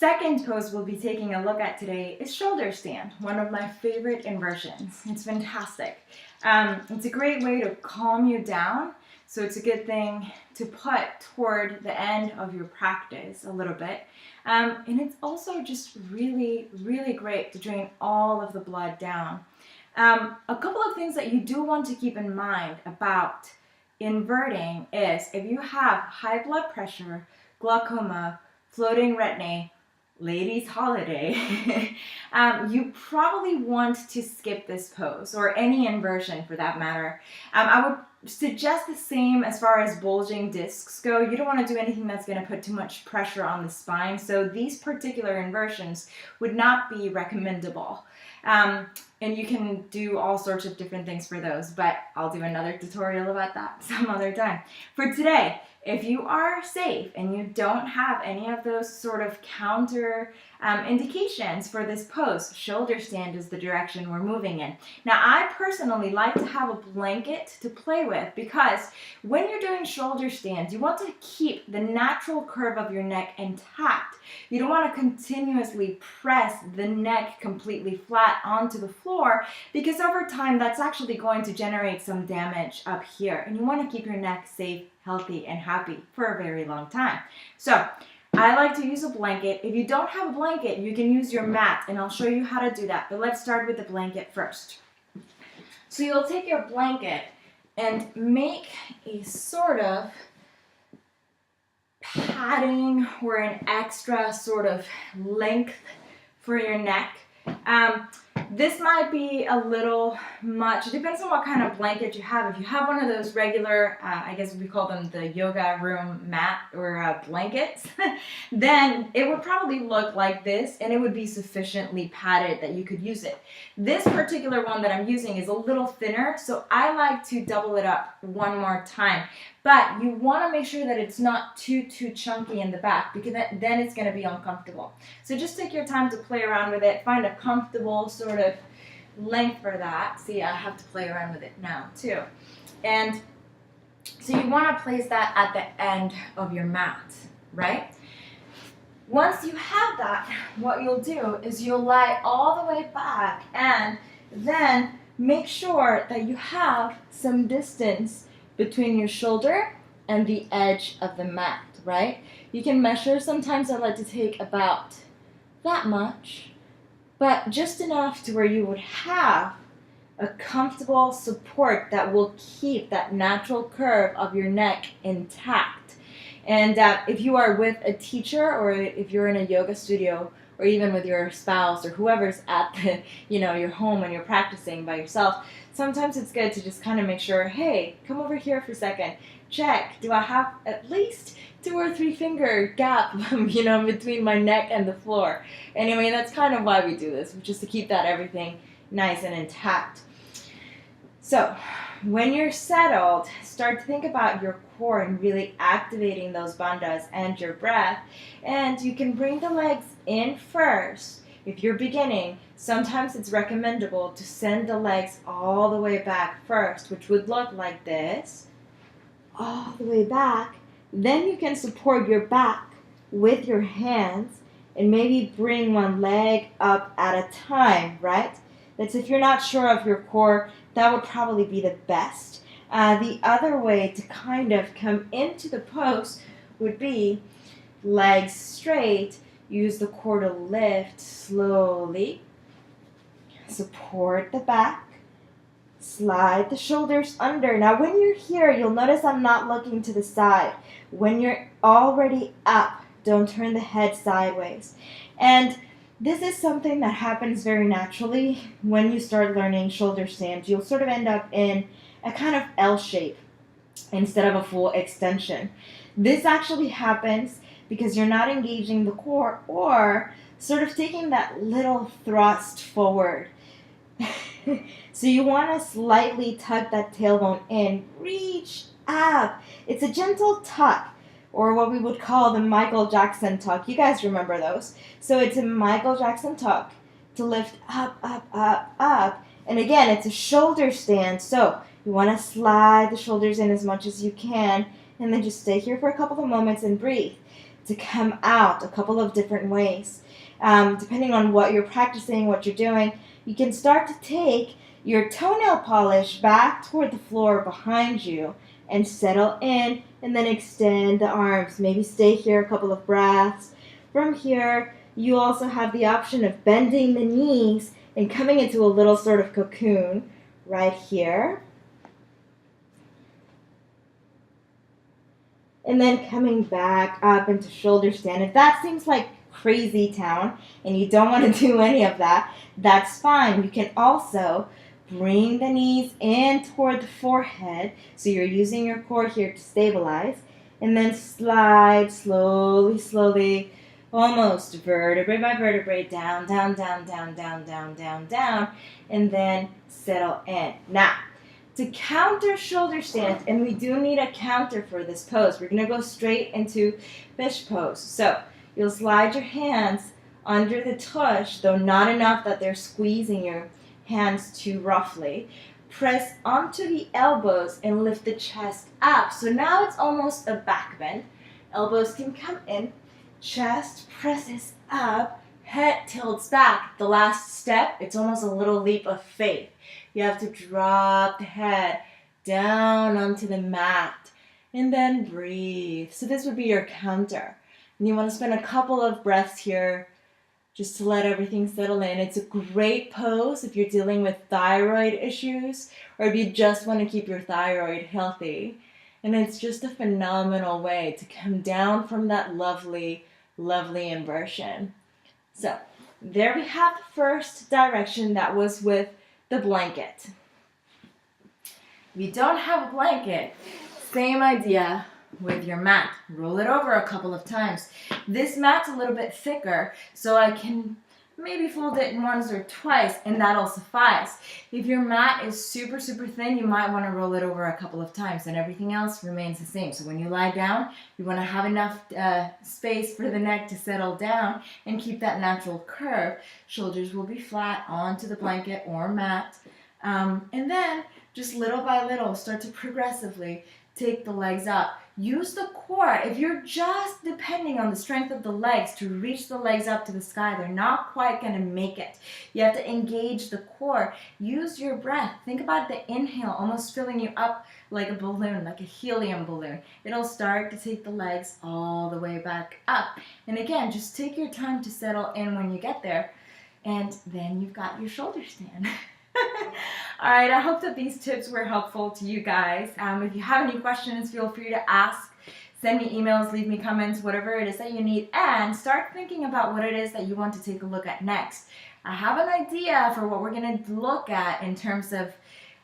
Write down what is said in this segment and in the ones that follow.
second pose we'll be taking a look at today is shoulder stand, one of my favorite inversions. It's fantastic. It's a great way to calm you down, so it's a good thing to put toward the end of your practice a little bit. And it's also just really, really great to drain all of the blood down. A couple of things that you do want to keep in mind about inverting is if you have high blood pressure, glaucoma, floating retinae, ladies' holiday, you probably want to skip this pose, or any inversion for that matter. I would suggest the same as far as bulging discs go. You don't want to do anything that's going to put too much pressure on the spine, so these particular inversions would not be recommendable. And you can do all sorts of different things for those, but I'll do another tutorial about that some other time. For today, if you are safe and you don't have any of those sort of counter indications for this pose, shoulder stand is the direction we're moving in. Now, I personally like to have a blanket to play with because when you're doing shoulder stands, you want to keep the natural curve of your neck intact. You don't want to continuously press the neck completely flat onto the floor because over time that's actually going to generate some damage up here, and you want to keep your neck safe, healthy, and happy for a very long time. So I like to use a blanket. If you don't have a blanket, you can use your mat, and I'll show you how to do that. But let's start with the blanket first. So you'll take your blanket and make a sort of padding or an extra sort of length for your neck. This might be a little much. It depends on what kind of blanket you have. If you have one of those regular, I guess we call them the yoga room mat or blankets, then it would probably look like this, and it would be sufficiently padded that you could use it. This particular one that I'm using is a little thinner, so I like to double it up one more time. But you want to make sure that it's not too chunky in the back, because then it's going to be uncomfortable. So just take your time to play around with it. Find a comfortable sort of length for that. See, I have to play around with it now too. And so you want to place that at the end of your mat, right? Once you have that, what you'll do is you'll lie all the way back and then make sure that you have some distance between your shoulder and the edge of the mat, right? You can measure. Sometimes I like to take about that much, but just enough to where you would have a comfortable support that will keep that natural curve of your neck intact. And if you are with a teacher, or if you're in a yoga studio, or even with your spouse or whoever's at the, your home when you're practicing by yourself, sometimes it's good to just kind of make sure, hey, come over here for a second. Check, do I have at least 2 or 3 finger gap, between my neck and the floor? Anyway, that's kind of why we do this, just to keep that everything nice and intact. So when you're settled, start to think about your core and really activating those bandhas and your breath. And you can bring the legs in first. If you're beginning, sometimes it's recommendable to send the legs all the way back first, which would look like this, all the way back. Then you can support your back with your hands and maybe bring one leg up at a time, right? That's if you're not sure of your core, that would probably be the best. The other way to kind of come into the pose would be legs straight. Use the core to lift slowly. Support the back. Slide the shoulders under. Now when you're here, you'll notice I'm not looking to the side. When you're already up, don't turn the head sideways. And this is something that happens very naturally when you start learning shoulder stand. You'll sort of end up in a kind of L shape instead of a full extension. This actually happens because you're not engaging the core or sort of taking that little thrust forward. So you want to slightly tuck that tailbone in, reach up. It's a gentle tuck, or what we would call the Michael Jackson tuck. You guys remember those. So it's a Michael Jackson tuck to lift up, up, up, up. And again, it's a shoulder stand. So you want to slide the shoulders in as much as you can, and then just stay here for a couple of moments and breathe. to come out a couple of different ways. Depending on what you're practicing, what you're doing, you can start to take your toenail polish back toward the floor behind you and settle in, and then extend the arms. Maybe stay here a couple of breaths. From here, you also have the option of bending the knees and coming into a little sort of cocoon right here. And then coming back up into shoulder stand. If that seems like crazy town and you don't want to do any of that, that's fine. You can also bring the knees in toward the forehead, so you're using your core here to stabilize, and then slide slowly, slowly, almost vertebrae by vertebrae, down, down, down, down, down, down, down, down, and then settle in. Now, to counter shoulder stand, and we do need a counter for this pose, we're going to go straight into fish pose. So you'll slide your hands under the tush, though not enough that they're squeezing your hands too roughly. Press onto the elbows and lift the chest up. So now it's almost a back bend. Elbows can come in, chest presses up, head tilts back. The last step, it's almost a little leap of faith. You have to drop the head down onto the mat and then breathe. So this would be your counter. And you want to spend a couple of breaths here just to let everything settle in. It's a great pose if you're dealing with thyroid issues or if you just want to keep your thyroid healthy. And it's just a phenomenal way to come down from that lovely, lovely inversion. So there we have the first direction. That was with the blanket. If you don't have a blanket, same idea with your mat. Roll it over a couple of times. This mat's a little bit thicker, so I can maybe fold it once or twice, and that'll suffice. If your mat is super, super thin, you might want to roll it over a couple of times, and everything else remains the same. So when you lie down, you want to have enough space for the neck to settle down and keep that natural curve. Shoulders will be flat onto the blanket or mat. And then, just little by little, start to progressively take the legs up. Use the core. If you're just depending on the strength of the legs to reach the legs up to the sky, they're not quite going to make it. You have to engage the core. Use your breath. Think about the inhale almost filling you up like a balloon, like a helium balloon. It'll start to take the legs all the way back up. And again, just take your time to settle in when you get there. And then you've got your shoulder stand. All right, I hope that these tips were helpful to you guys. If you have any questions, feel free to ask. Send me emails, leave me comments, whatever it is that you need, and start thinking about what it is that you want to take a look at next. I have an idea for what we're going to look at in terms of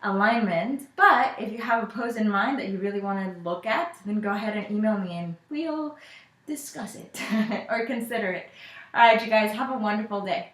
alignment, but if you have a pose in mind that you really want to look at, then go ahead and email me and we'll discuss it or consider it. All right, you guys, have a wonderful day.